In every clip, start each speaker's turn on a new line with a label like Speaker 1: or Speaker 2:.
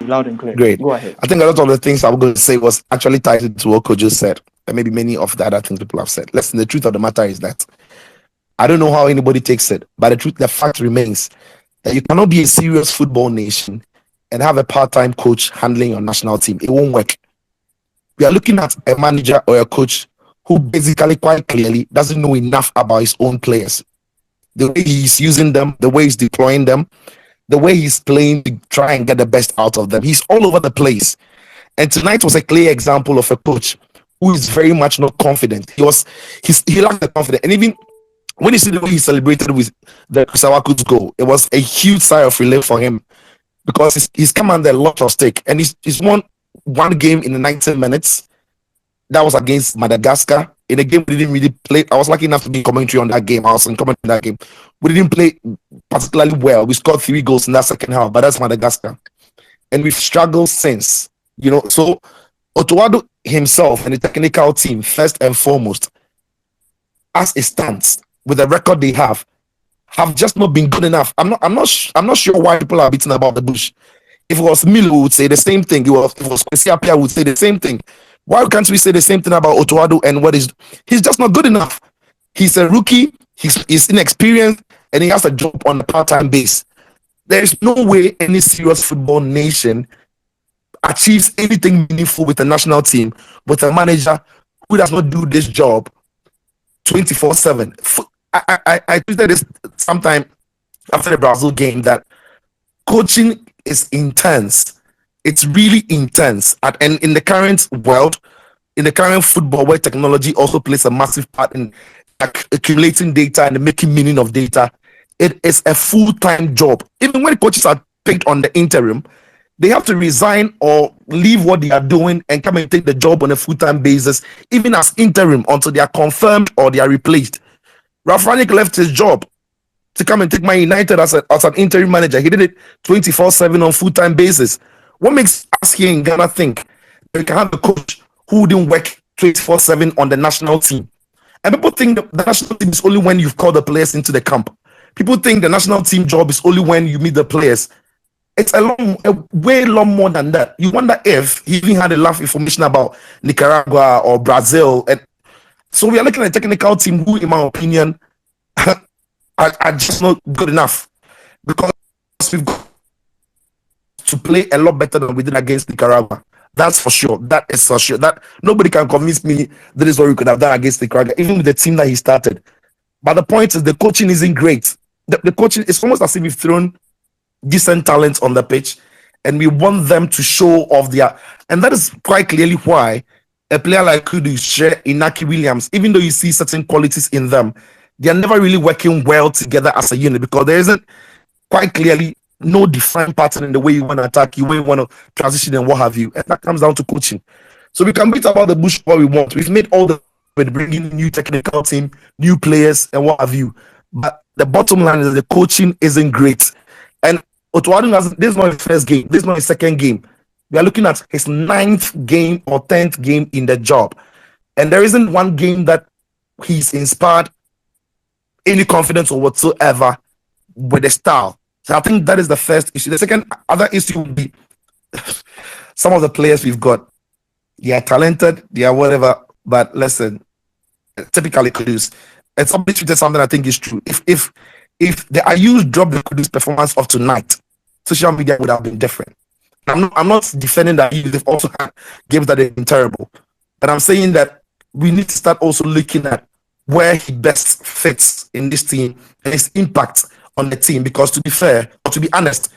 Speaker 1: loud and clear.
Speaker 2: Great.
Speaker 1: Go ahead.
Speaker 2: I think a lot of the things I'm going to say was actually tied into what Kojo said, and maybe many of the other things people have said. Listen, the truth of the matter is that I don't know how anybody takes it, but the fact remains that you cannot be a serious football nation and have a part-time coach handling your national team. It won't work. We are looking at a manager or a coach who basically quite clearly doesn't know enough about his own players. The way he's using them, the way he's deploying them, the way he's playing to try and get the best out of them. He's all over the place. And tonight was a clear example of a coach who is very much not confident. He lacked the confidence. And even when you see the way he celebrated with the Sawaku's goal, it was a huge sigh of relief for him because he's come under a lot of stake. And he's won one game in the 90 minutes. That was against Madagascar. In a game we didn't really play. I was lucky enough to be commentary on that game. I was in commentary on that game. We didn't play particularly well. We scored 3 goals in that second half, but that's Madagascar. And we've struggled since. So Otto himself and the technical team, first and foremost, as it stands, with the record they have just not been good enough. I'm not sure why people are beating about the bush. If it was Milo, we would say the same thing. If it was Kwesi Appiah, would say the same thing. Why can't we say the same thing about Otto and he's just not good enough. He's a rookie, he's inexperienced, and he has a job on a part-time base. There is no way any serious football nation achieves anything meaningful with the national team with a manager who does not do this job 24/7. I tweeted this sometime after the Brazil game that coaching is intense. It's really intense. And in the current world, in the current football where technology also plays a massive part in accumulating data and making meaning of data, it is a full-time job. Even when coaches are paid on the interim, they have to resign or leave what they are doing and come and take the job on a full-time basis, even as interim, until they are confirmed or they are replaced. Ralph Rangnick left his job to come and take Man United as an interim manager. He did it 24/7 on full-time basis. What makes us here in Ghana think that we can have a coach who didn't work 24/7 on the national team? And people think the national team is only when you've called the players into the camp. People think the national team job is only when you meet the players. It's a way long more than that. You wonder if he even had enough information about Nicaragua or Brazil. And so we are looking at a technical team who, in my opinion, are just not good enough, because we've got to play a lot better than we did against Nicaragua. That's for sure. That is for sure. That nobody can convince me that is what we could have done against Nicaragua, even with the team that he started. But the point is, the coaching isn't great. The coaching is almost as if we've thrown decent talent on the pitch and we want them to show off their. And that is quite clearly why a player like Kudus, Inaki Williams, even though you see certain qualities in them, they are never really working well together as a unit, because there isn't quite clearly no defined pattern in the way you want to attack, you way you want to transition and what have you. And that comes down to coaching. So we can beat about the bush what we want. We've made all the with bringing new technical team, new players, and what have you. But the bottom line is the coaching isn't great. And Otto, this is not his first game. This is not his second game. We are looking at his 9th game or 10th game in the job. And there isn't one game that he's inspired any confidence or whatsoever with the style. So I think that is the first issue. The second other issue would be some of the players we've got. They are talented, they are whatever, but listen, typically Kudus. And somebody tweeted something I think is true. If the Ayus dropped the Kudus performance of tonight, social media would have been different. I'm not defending that they've also had games that have been terrible, but I'm saying that we need to start also looking at where he best fits in this team and his impact on the team. Because to be fair, or to be honest,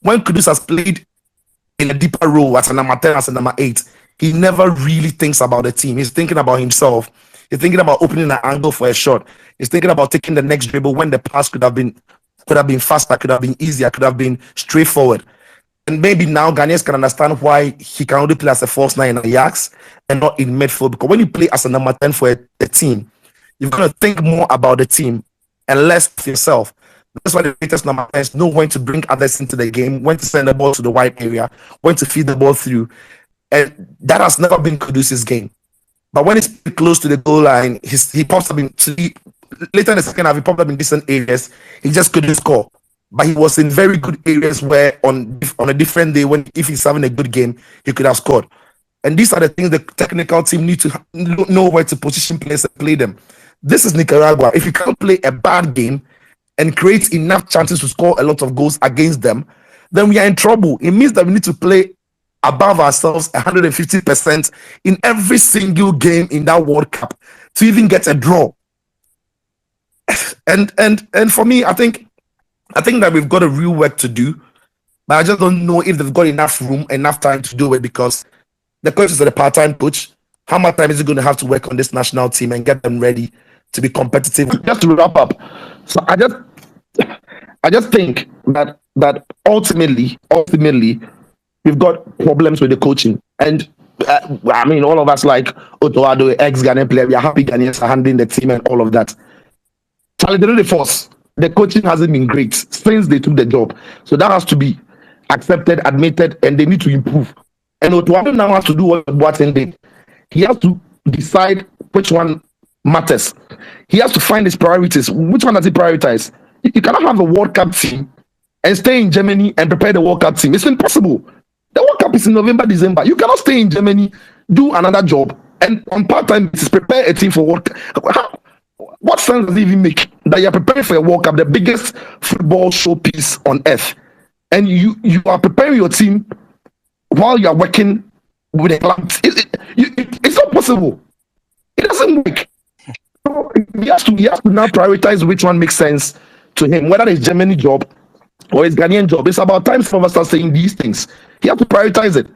Speaker 2: when Kudus has played in a deeper role as a number 10, as a number 8, he never really thinks about the team. He's thinking about himself. He's thinking about opening an angle for a shot. He's thinking about taking the next dribble when the pass could have been faster, could have been easier, could have been straightforward. And maybe now Ghanaians can understand why he can only play as a false 9 in Ajax and not in midfield. Because when you play as a number 10 for a team, you're going to think more about the team and less of yourself. That's why the greatest number 10s know when to bring others into the game, when to send the ball to the wide area, when to feed the ball through. And that has never been Kudus' game. But when it's close to the goal line, he pops up later in the second half, he popped up in decent areas. He just couldn't score. but he was in very good areas where on a different day, when if he's having a good game, he could have scored. And these are the things the technical team need to know where to position players and play them. This is Nicaragua. If you can't play a bad game and create enough chances to score a lot of goals against them, then we are in trouble. It means that we need to play above ourselves 150% in every single game in that World Cup to even get a draw. And for me, I think that we've got a real work to do, but I just don't know if they've got enough room, enough time to do it, because the coach is a part-time coach. How much time is he going to have to work on this national team and get them ready to be competitive? Just to wrap up, so I just think that ultimately we've got problems with the coaching. And I mean, all of us, like Otto, Addo, ex-Ghanaian player, we are happy Ghanaians are handling the team and all of that. Charlie, they don't force. The coaching hasn't been great since they took the job. So that has to be accepted, admitted, and they need to improve. And Otto now has to do what Boateng did. He has to decide which one matters. He has to find his priorities. Which one does he prioritize? You cannot have a World Cup team and stay in Germany and prepare the World Cup team. It's impossible. The World Cup is in November, December. You cannot stay in Germany, do another job, and on part-time basis prepare a team for World Cup. What sense does it even make that you're preparing for a World Cup, the biggest football showpiece on earth, and you are preparing your team while you are working with a club? It's not possible. It doesn't work. So he has to now prioritize which one makes sense to him, whether it's Germany job or his Ghanaian job. It's about time some of us start saying these things. He has to prioritize it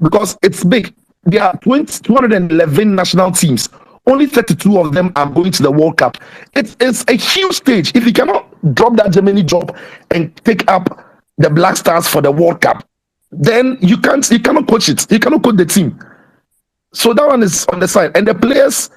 Speaker 2: because it's big. There are 211 national teams. Only 32 of them are going to the World Cup. It's a huge stage. If you cannot drop that Germany job and take up the Black Stars for the World Cup, then you cannot coach it. You cannot coach the team. So that one is on the side. And the players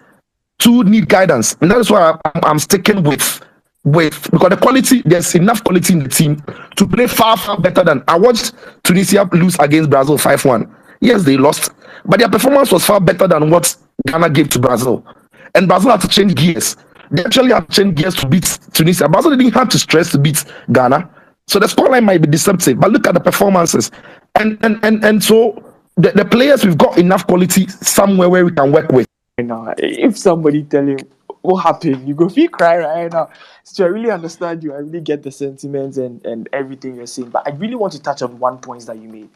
Speaker 2: too need guidance. And that is why I'm sticking with because the quality, there's enough quality in the team to play far better than. I watched Tunisia lose against Brazil 5-1. Yes, they lost, but their performance was far better than what Ghana gave to Brazil. And Brazil had to change gears. They actually had to change gears to beat Tunisia. Brazil didn't have to stress to beat Ghana. So the scoreline might be deceptive, but look at the performances. And so the players, we've got enough quality somewhere where we can work with.
Speaker 1: Now, if somebody tell you what happened, you go feel cry right now. So I really understand you. I really get the sentiments and everything you're saying. But I really want to touch on one point that you made.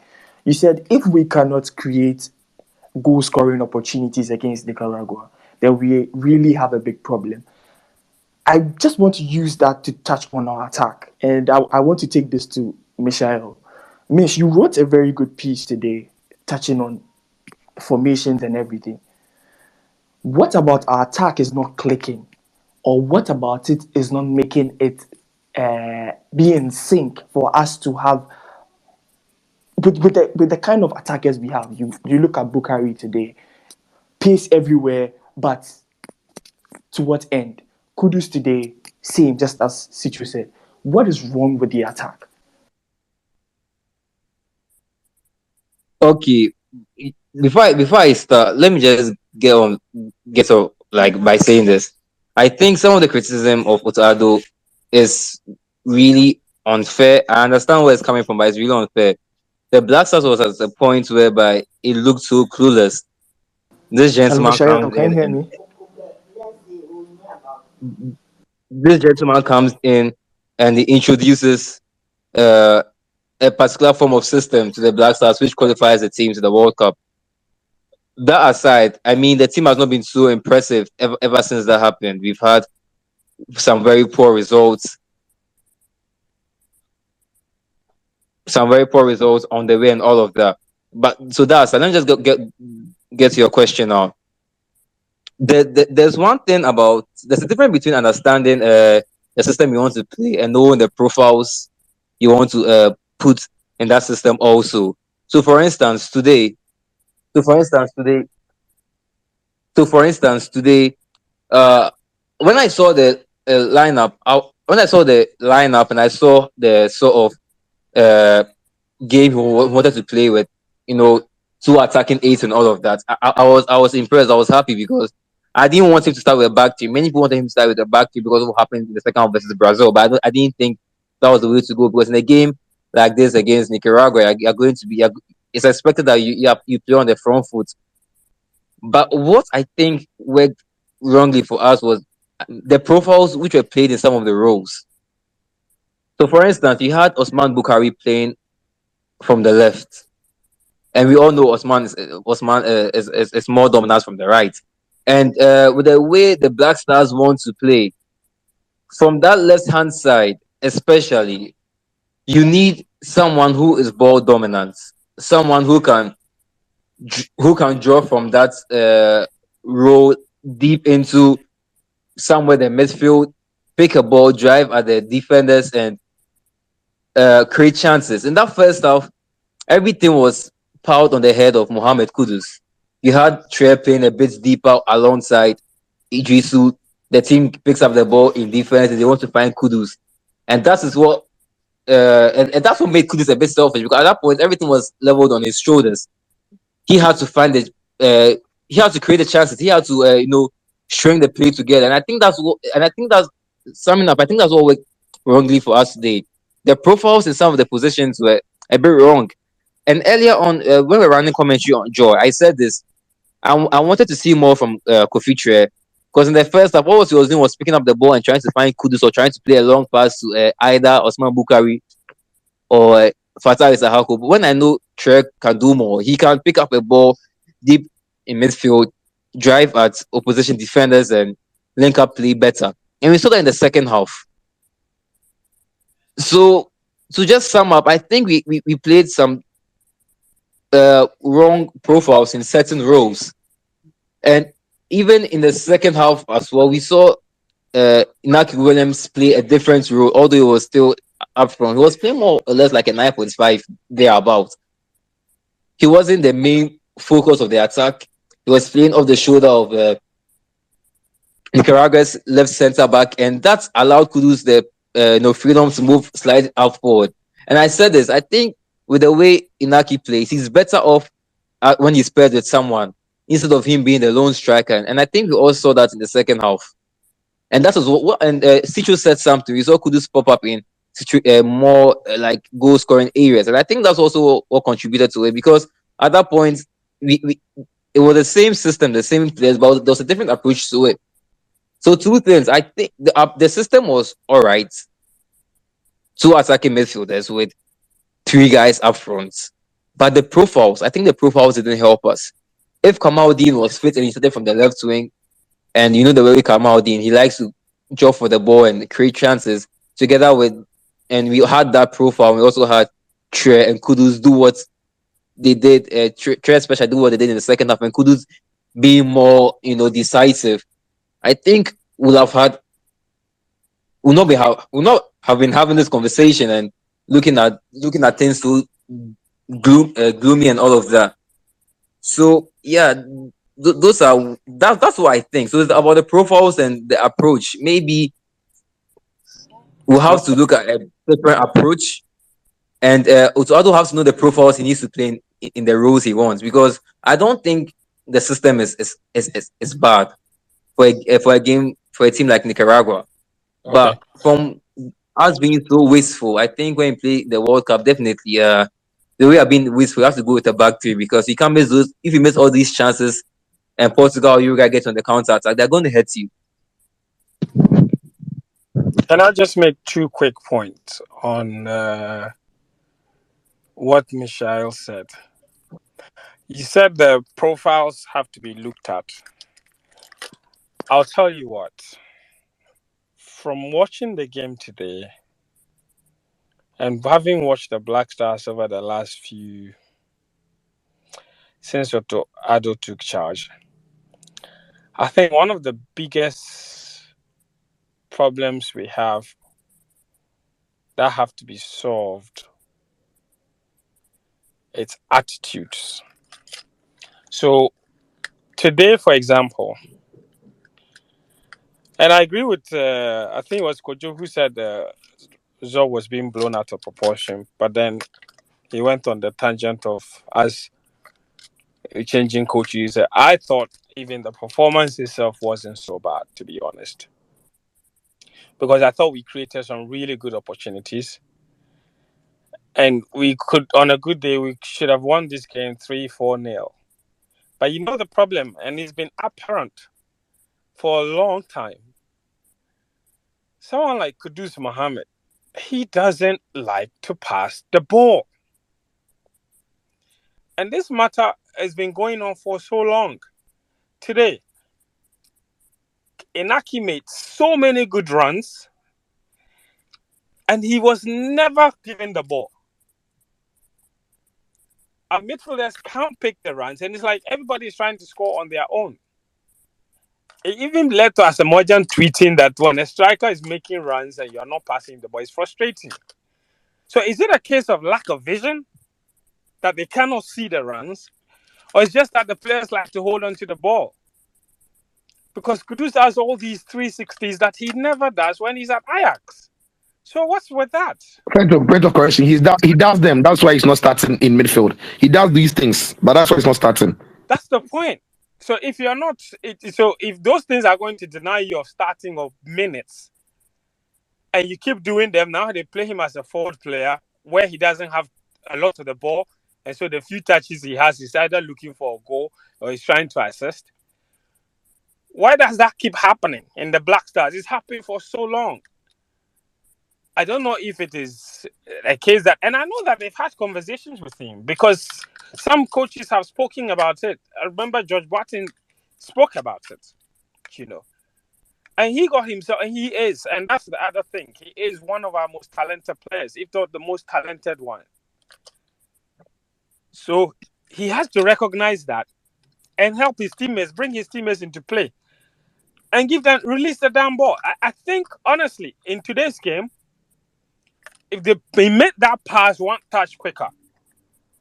Speaker 1: You said if we cannot create goal scoring opportunities against Nicaragua, then we really have a big problem. I just want to use that to touch on our attack. And I want to take this to Michael. Mish, you wrote a very good piece today touching on formations and everything. What about our attack is not clicking? Or what about it is not making it be in sync for us to have with the kind of attackers we have? You look at Bukhari today, pace everywhere, but to what end? Kudus today, same, just as Situ said. What is wrong with the attack?
Speaker 3: Okay, before I start, let me just get by saying this. I think some of the criticism of Otto is really unfair. I understand where it's coming from, but it's really unfair. The Black Stars was at a point whereby it looked so clueless. This gentleman comes in and he introduces a particular form of system to the Black Stars, which qualifies the team to the World Cup. That aside, I mean, the team has not been so impressive ever since that happened. We've had some very poor results. Some very poor results on the way and all of that. But so that's, let me just get to your question now. There's one thing about, there's a difference between understanding the system you want to play and knowing the profiles you want to put in that system also. So for instance today, when I saw the lineup, and I saw the sort of game he wanted to play with, two attacking eights and all of that, I was impressed. I was happy because I didn't want him to start with a back team. Many people wanted him to start with a back team because of what happened in the second half versus Brazil, but I didn't think that was the way to go, because in a game like this against Nicaragua, you're going to be. It's expected that you play on the front foot. But what I think worked wrongly for us was the profiles which were played in some of the roles. So, for instance, you had Osman Bukhari playing from the left, and we all know Osman is more dominant from the right. And with the way the Black Stars want to play from that left hand side, especially, you need someone who is ball dominant, someone who can draw from that role deep into somewhere the midfield, pick a ball, drive at the defenders, and create chances. In that first half, everything was piled on the head of Mohammed Kudus. You had Trey playing a bit deeper alongside Idrisu. The team picks up the ball in defense and they want to find Kudus. And that is what and that's what made Kudus a bit selfish, because at that point everything was leveled on his shoulders. He had to find the he had to create the chances. He had to string the play together. And I think that's summing up. I think that's what worked wrongly for us today. The profiles in some of the positions were a bit wrong. And earlier on, when we were running commentary on Joy, I said this. I wanted to see more from Kofi Tre, because in the first half, all he was doing was picking up the ball and trying to find Kudus, or trying to play a long pass to either Osman Bukhari or Fatah Isahako. But when I know Tre can do more, he can pick up a ball deep in midfield, drive at opposition defenders, and link up play better. And we saw that in the second half. So to just sum up, I think we played some wrong profiles in certain roles. And even in the second half as well, we saw Inaki Williams play a different role, although he was still up front. He was playing more or less like a 9.5 thereabout. He wasn't the main focus of the attack. He was playing off the shoulder of Nicaragua's left center back, and that allowed Kudus the freedom to move, slide out forward. And I said this, I think with the way Inaki plays, he's better off when he's paired with someone instead of him being the lone striker. And I think we all saw that in the second half. And that was what and Sicho said something. We saw Kudus pop up in more like goal scoring areas. And I think that's also what contributed to it, because at that point, it was the same system, the same players, but there was a different approach to it. So two things. I think the system was all right. Two attacking midfielders with three guys up front. But the profiles, I think the profiles didn't help us. If Kamaldeen was fit and he started from the left wing, and you know the way Kamaldeen, he likes to draw for the ball and create chances together with, and we had that profile. We also had Tre and Kudus do what they did. Tre especially do what they did in the second half, and Kudus being more, decisive. I think we'll not have been having this conversation and looking at things so gloomy and all of that. So yeah, that's what I think. So it's about the profiles and the approach. Maybe we'll have to look at a different approach, and Otto has to know the profiles he needs to play in the roles he wants, because I don't think the system is bad for a game for a team like Nicaragua. Okay. But from us being so wasteful, I think when you play the World Cup, definitely the way I've been wasteful, you have to go with a back three, because you can't miss those. If you miss all these chances and Portugal, you guys get on the counter attack, they're going to hurt you.
Speaker 4: Can I just make two quick points on what Michael said? You said the profiles have to be looked at. I'll tell you what. From watching the game today and having watched the Black Stars over the last few, since Addo took charge, I think one of the biggest problems we have that have to be solved, it's attitudes. So today, for example, and I agree with, I think it was Kojo who said Zor was being blown out of proportion, but then he went on the tangent of us changing coaches. I thought even the performance itself wasn't so bad, to be honest. because I thought we created some really good opportunities. And we could, on a good day, we should have won this game 3-4-0. But you know the problem, and it's been apparent for a long time. Someone like Kudus Mohammed, he doesn't like to pass the ball. And this matter has been going on for so long. Today, Inaki made so many good runs, and he was never given the ball. Our midfielders can't pick the runs, and it's like everybody's trying to score on their own. It even led to Asamoah tweeting that when a striker is making runs and you're not passing the ball, it's frustrating. So is it a case of lack of vision, that they cannot see the runs, or it's just that the players like to hold on to the ball? Because Kudus has all these 360s that he never does when he's at Ajax. So what's with that?
Speaker 2: Point of correction. He does them. That's why he's not starting in midfield. He does these things, but that's why he's not starting.
Speaker 4: That's the point. So if you're not, if those things are going to deny you of starting of minutes, and you keep doing them, now they play him as a forward player where he doesn't have a lot of the ball, and so the few touches he has, he's either looking for a goal or he's trying to assist. Why does that keep happening in the Black Stars? It's happening for so long. I don't know if it is a case that, and I know that they've had conversations with him because some coaches have spoken about it. I remember George Barton spoke about it, and he got himself, and he is, and that's the other thing. He is one of our most talented players, if not the most talented one. So he has to recognize that and help his teammates, bring his teammates into play and release the damn ball. I think, honestly, in today's game, if they made that pass one touch quicker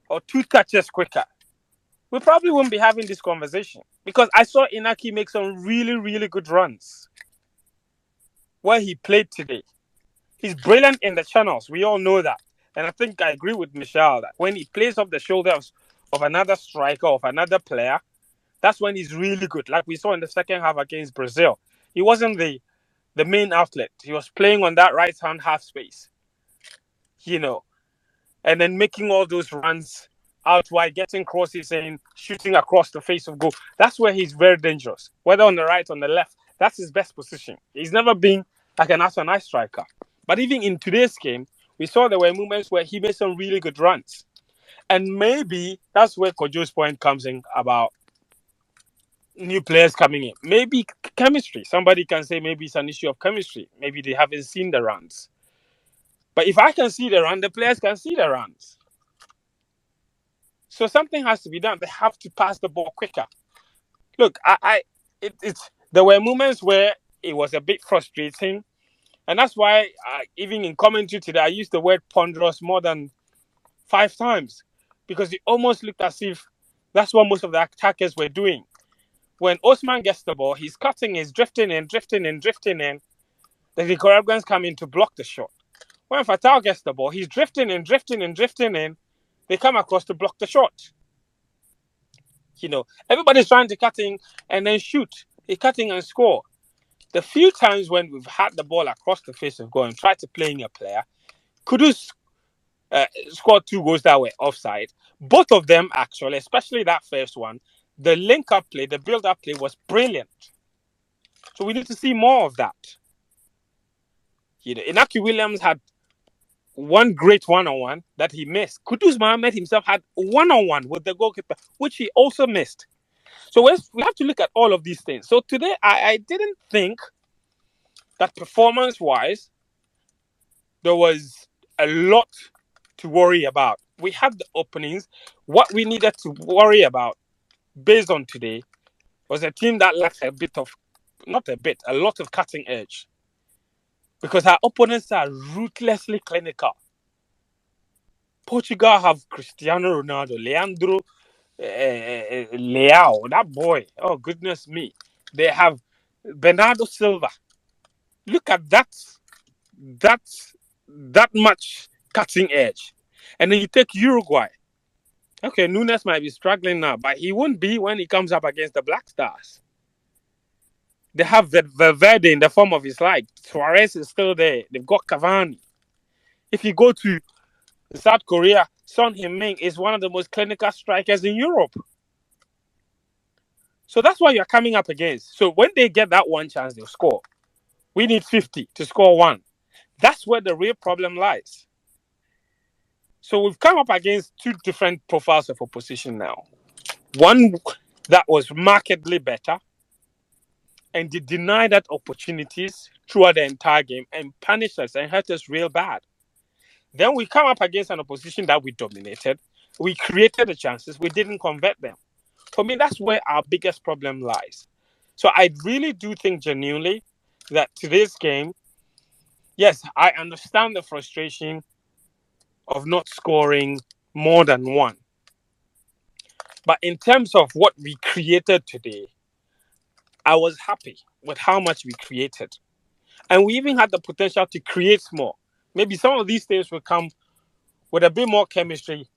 Speaker 4: or two touches quicker, we probably wouldn't be having this conversation. Because I saw Inaki make some really, really good runs where he played today. He's brilliant in the channels. We all know that. And I think I agree with Michelle that when he plays off the shoulders of another striker, of another player, that's when he's really good. Like we saw in the second half against Brazil. He wasn't the main outlet. He was playing on that right-hand half space. And then making all those runs out wide, getting crosses and shooting across the face of goal. That's where he's very dangerous. Whether on the right or on the left, that's his best position. He's never been like an out-and-out striker. But even in today's game, we saw there were moments where he made some really good runs. And maybe that's where Kojo's point comes in about new players coming in. Maybe chemistry. Somebody can say maybe it's an issue of chemistry. Maybe they haven't seen the runs. But if I can see the run, the players can see the runs. So something has to be done. They have to pass the ball quicker. Look, there were moments where it was a bit frustrating. And that's why, even in commentary today, I used the word ponderous more than 5 times. Because it almost looked as if that's what most of the attackers were doing. When Osman gets the ball, he's cutting, he's drifting in. The Nicaraguans come in to block the shot. When Fatal gets the ball, he's drifting in. They come across to block the shot. Everybody's trying to cut in and then shoot. They're cutting and score. The few times when we've had the ball across the face of goal and tried to play in a player, Kudus scored 2 goals that were offside. Both of them, actually, especially that first one, the link-up play, the build-up play was brilliant. So we need to see more of that. Inaki Williams had one great one-on-one that he missed. Kudus Mohammed himself had one-on-one with the goalkeeper, which he also missed. So we have to look at all of these things. So today, I didn't think that performance-wise, there was a lot to worry about. We had the openings. What we needed to worry about based on today was a team that lacks a lot of cutting edge. Because our opponents are ruthlessly clinical. Portugal have Cristiano Ronaldo, Leandro Leao, that boy. Oh, goodness me. They have Bernardo Silva. Look at that much cutting edge. And then you take Uruguay. Okay, Nunes might be struggling now, but he won't be when he comes up against the Black Stars. They have Valverde in the form of his life. Suarez is still there. They've got Cavani. If you go to South Korea, Son Heung-min is one of the most clinical strikers in Europe. So that's what you're coming up against. So when they get that one chance, they'll score. We need 50 to score one. That's where the real problem lies. So we've come up against two different profiles of opposition now. One that was markedly better, and they denied that opportunities throughout the entire game and punished us and hurt us real bad. Then we come up against an opposition that we dominated. We created the chances. We didn't convert them. For me, that's where our biggest problem lies. So I really do think genuinely that today's game, yes, I understand the frustration of not scoring more than one. But in terms of what we created today, I was happy with how much we created. And we even had the potential to create more. Maybe some of these things will come with a bit more chemistry,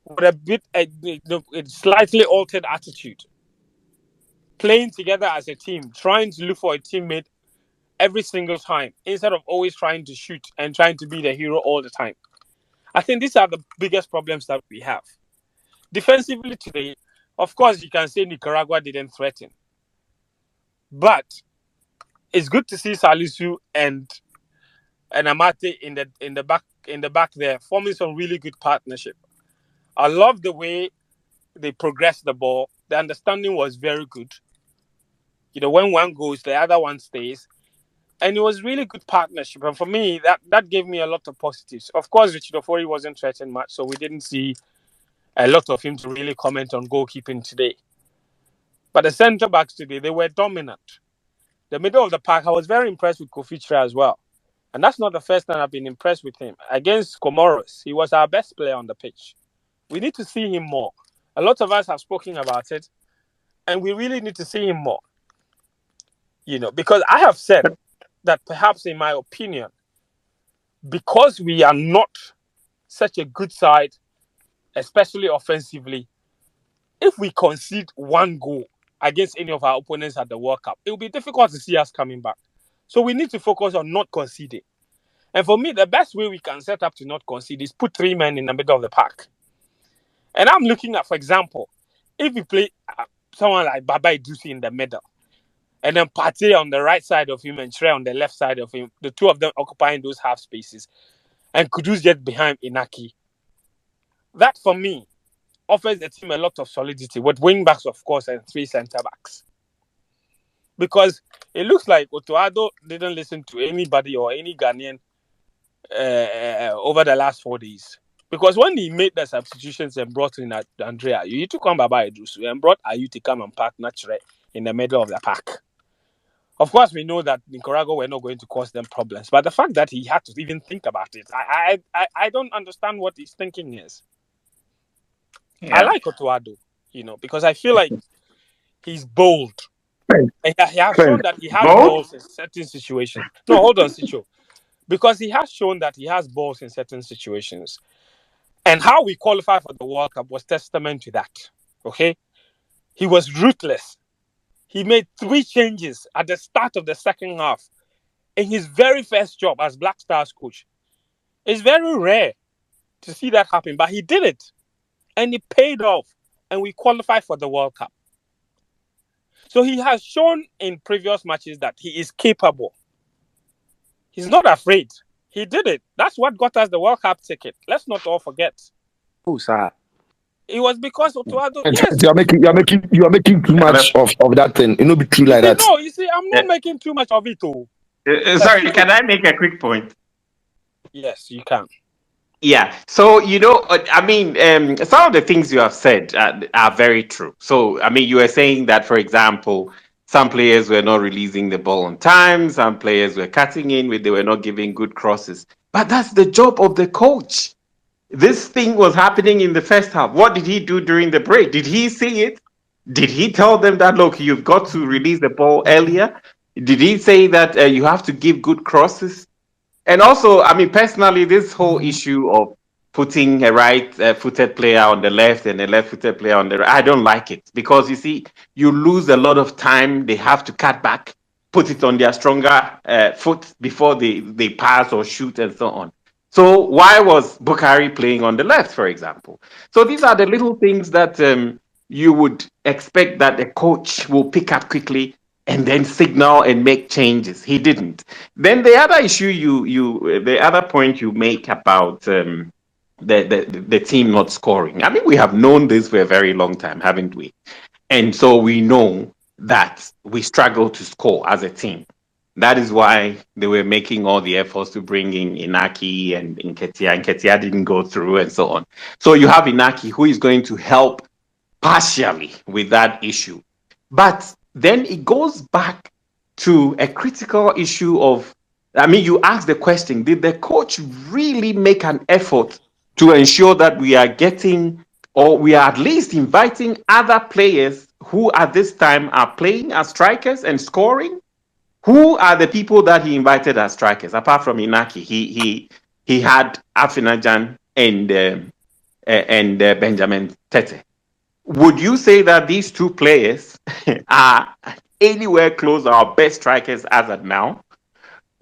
Speaker 4: with a bit a slightly altered attitude. Playing together as a team, trying to look for a teammate every single time, instead of always trying to shoot and trying to be the hero all the time. I think these are the biggest problems that we have. Defensively today, of course, you can say Nicaragua didn't threaten. But it's good to see Salisu and Amate in the back there forming some really good partnership. I love the way they progressed the ball. The understanding was very good. When one goes, the other one stays. And it was really good partnership. And for me, that gave me a lot of positives. Of course, Richard Ofori wasn't threatened much, so we didn't see a lot of him to really comment on goalkeeping today. But the centre backs today, they were dominant. The middle of the park, I was very impressed with Kofi Tre as well. And that's not the first time I've been impressed with him. Against Comoros, he was our best player on the pitch. We need to see him more. A lot of us have spoken about it, and we really need to see him more. Because I have said that perhaps, in my opinion, because we are not such a good side, especially offensively, if we concede one goal against any of our opponents at the World Cup, it will be difficult to see us coming back. So we need to focus on not conceding. And for me, the best way we can set up to not concede is put three men in the middle of the park. And I'm looking at, for example, if we play someone like Baba Idusi in the middle, and then Partey on the right side of him and Tre on the left side of him, the two of them occupying those half spaces, and Kudus get behind Inaki. That, for me, offers the team a lot of solidity with wing backs, of course, and three centre backs. Because it looks like Addo didn't listen to anybody or any Ghanaian over the last 4 days. Because when he made the substitutions and brought in Andrea, you need to come Baba Idusu and brought Ayu to come and partner Tre in the middle of the pack. Of course, we know that Nicaragua were not going to cause them problems. But the fact that he had to even think about it, I don't understand what his thinking is. Yeah. I like Otto Addo, because I feel like he's bold. And he has shown that he has balls in certain situations. No, hold on, Sicho. Because he has shown that he has balls in certain situations. And how we qualified for the World Cup was testament to that. Okay? He was ruthless. He made 3 changes at the start of the second half in his very first job as Black Stars coach. It's very rare to see that happen, but he did it. And it paid off. And we qualified for the World Cup. So he has shown in previous matches that he is capable. He's not afraid. He did it. That's what got us the World Cup ticket. Let's not all forget.
Speaker 1: Oh, sir.
Speaker 4: It was because of Tuado.
Speaker 2: Yes. You are making too much of that thing. It not be true like that.
Speaker 4: No, you see, I'm not making too much of it too.
Speaker 5: Sorry, can I make a quick point?
Speaker 4: Yes, you can.
Speaker 5: Yeah. So, I mean, some of the things you have said are very true. So, I mean, you were saying that, for example, some players were not releasing the ball on time. Some players were cutting in, they were not giving good crosses. But that's the job of the coach. This thing was happening in the first half. What did he do during the break? Did he see it? Did he tell them that, look, you've got to release the ball earlier? Did he say that you have to give good crosses? And also, I mean, personally, this whole issue of putting a right-footed player on the left and a left-footed player on the right, I don't like it. Because, you see, you lose a lot of time. They have to cut back. put it on their stronger foot before they pass or shoot and so on. So why was Bukhari playing on the left, for example? So these are the little things that you would expect that a coach will pick up quickly and then signal and make changes. He didn't. Then the other issue the other point you make about the team not scoring. I mean, we have known this for a very long time, haven't we? And so we know that we struggle to score as a team. That is why they were making all the efforts to bring in Inaki and Nketiah. Nketiah didn't go through and so on. So you have Inaki who is going to help partially with that issue. But then it goes back to a critical issue of, I mean, you ask the question, did the coach really make an effort to ensure that we are getting, or we are at least inviting other players who at this time are playing as strikers and scoring? Who are the people that he invited as strikers apart from Inaki? He had Afinajan and Benjamin Tete. Would you say that these two players are anywhere close our best strikers as of now?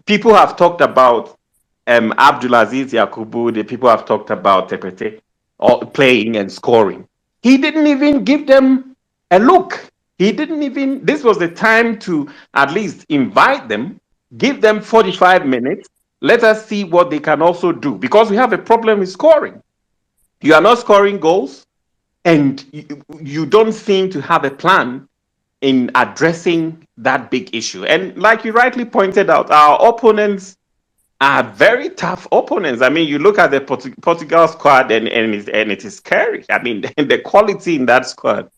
Speaker 5: People have talked about Abdulaziz Yakubu. The people have talked about Tepete playing and scoring. He didn't even give them a look. He didn't even. This was the time to at least invite them, give them 45 minutes. Let us see what they can also do, because we have a problem with scoring. You are not scoring goals, and you don't seem to have a plan in addressing that big issue. And like you rightly pointed out, our opponents are very tough opponents. I mean, you look at the Portugal squad and it is scary. I mean, the quality in that squad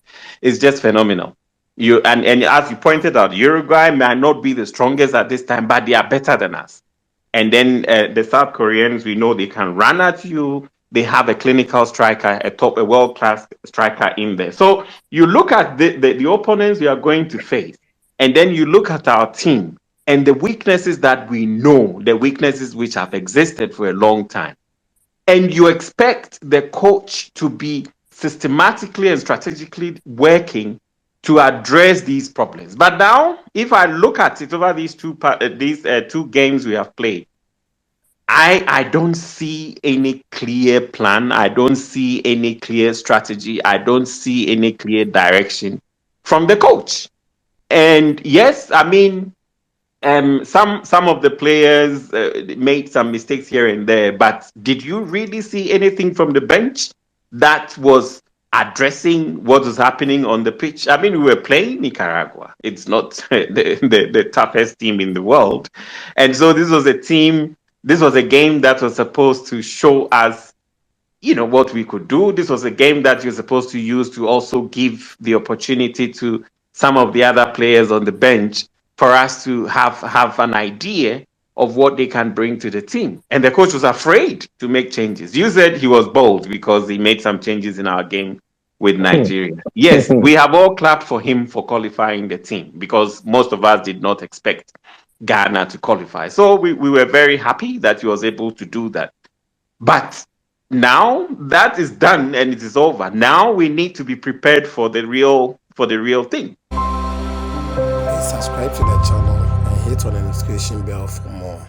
Speaker 5: is just phenomenal. And as you pointed out, Uruguay might not be the strongest at this time, but they are better than us. And then the South Koreans, we know they can run at you. They have a clinical striker, a world-class striker in there. So you look at the opponents we are going to face, and then you look at our team and the weaknesses that we know, the weaknesses which have existed for a long time. And you expect the coach to be systematically and strategically working to address these problems. But now, if I look at it over these two games we have played, I don't see any clear plan. I don't see any clear strategy. I don't see any clear direction from the coach. And yes, I mean, some of the players made some mistakes here and there, but did you really see anything from the bench that was addressing what was happening on the pitch? I mean, we were playing Nicaragua. It's not the toughest team in the world. And so this was a game that was supposed to show us, what we could do. This was a game that you're supposed to use to also give the opportunity to some of the other players on the bench for us to have an idea of what they can bring to the team. And the coach was afraid to make changes. You said he was bold because he made some changes in our game with Nigeria. Yes, we have all clapped for him for qualifying the team, because most of us did not expect Ghana to qualify. So we were very happy that he was able to do that. But now that is done and it is over. Now we need to be prepared for the real thing.
Speaker 6: Please subscribe to the channel and hit on the notification bell for more.